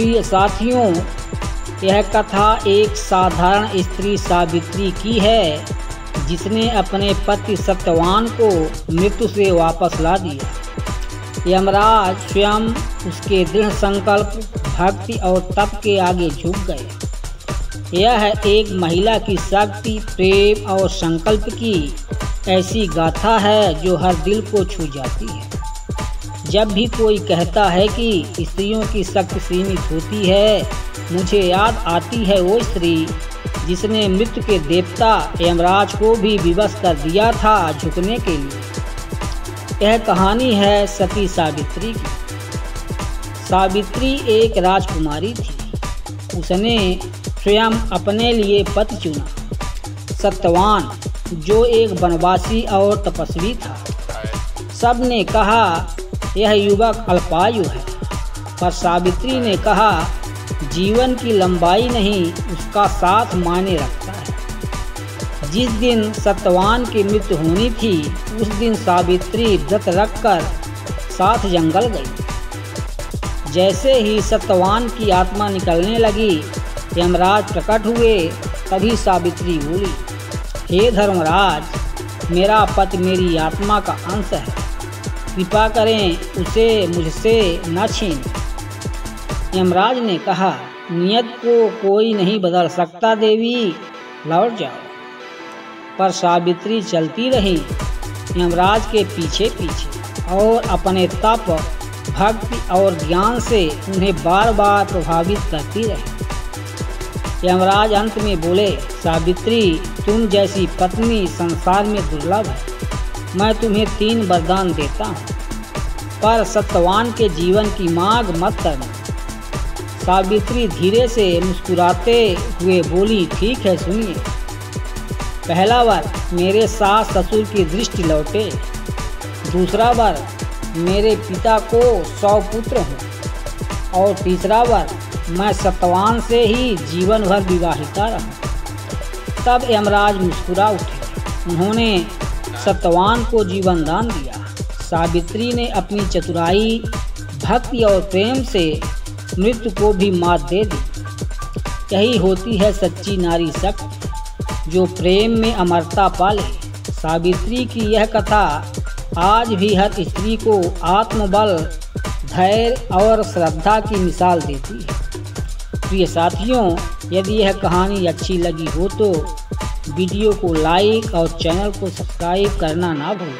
प्रिय साथियों, यह कथा एक साधारण स्त्री सावित्री की है, जिसने अपने पति सत्यवान को मृत्यु से वापस ला दिया। यमराज स्वयं उसके दृढ़ संकल्प, भक्ति और तप के आगे झुक गए। यह एक महिला की शक्ति, प्रेम और संकल्प की ऐसी गाथा है जो हर दिल को छू जाती है। जब भी कोई कहता है कि स्त्रियों की शक्ति सीमित होती है, मुझे याद आती है वो स्त्री जिसने मृत्यु के देवता यमराज को भी विवश कर दिया था झुकने के लिए। यह कहानी है सती सावित्री की। सावित्री एक राजकुमारी थी। उसने स्वयं अपने लिए पति चुना, सत्यवान, जो एक वनवासी और तपस्वी था। सबने कहा यह युवक अल्पायु है, पर सावित्री ने कहा जीवन की लंबाई नहीं, उसका साथ मायने रखता है। जिस दिन सत्यवान की मृत्यु होनी थी, उस दिन सावित्री व्रत रखकर साथ जंगल गई। जैसे ही सत्यवान की आत्मा निकलने लगी, यमराज प्रकट हुए। तभी सावित्री बोली, हे धर्मराज, मेरा पति मेरी आत्मा का अंश है, कृपा करें उसे मुझसे न छीनें। यमराज ने कहा, नियत को कोई नहीं बदल सकता देवी, लौट जाओ। पर सावित्री चलती रही यमराज के पीछे पीछे और अपने तप, भक्ति और ज्ञान से उन्हें बार बार प्रभावित करती रही। यमराज अंत में बोले, सावित्री, तुम जैसी पत्नी संसार में दुर्लभ है। मैं तुम्हें 3 वरदान देता हूँ, पर सत्यवान के जीवन की मांग मत करना। सावित्री धीरे से मुस्कुराते हुए बोली, ठीक है, सुनिए। पहला वर, मेरे सास ससुर की दृष्टि लौटे। दूसरा वर, मेरे पिता को 100 पुत्र हों। और तीसरा वर, मैं सत्यवान से ही जीवन भर विवाहिता रहूं। तब यमराज मुस्कुरा उठे। उन्होंने सत्यवान को जीवन दान दिया। सावित्री ने अपनी चतुराई, भक्ति और प्रेम से मृत्यु को भी मात दे दी। यही होती है सच्ची नारी शक्ति, जो प्रेम में अमरता पाले। सावित्री की यह कथा आज भी हर स्त्री को आत्मबल, धैर्य और श्रद्धा की मिसाल देती है। प्रिय साथियों, यदि यह कहानी अच्छी लगी हो तो वीडियो को लाइक और चैनल को सब्सक्राइब करना ना भूलें।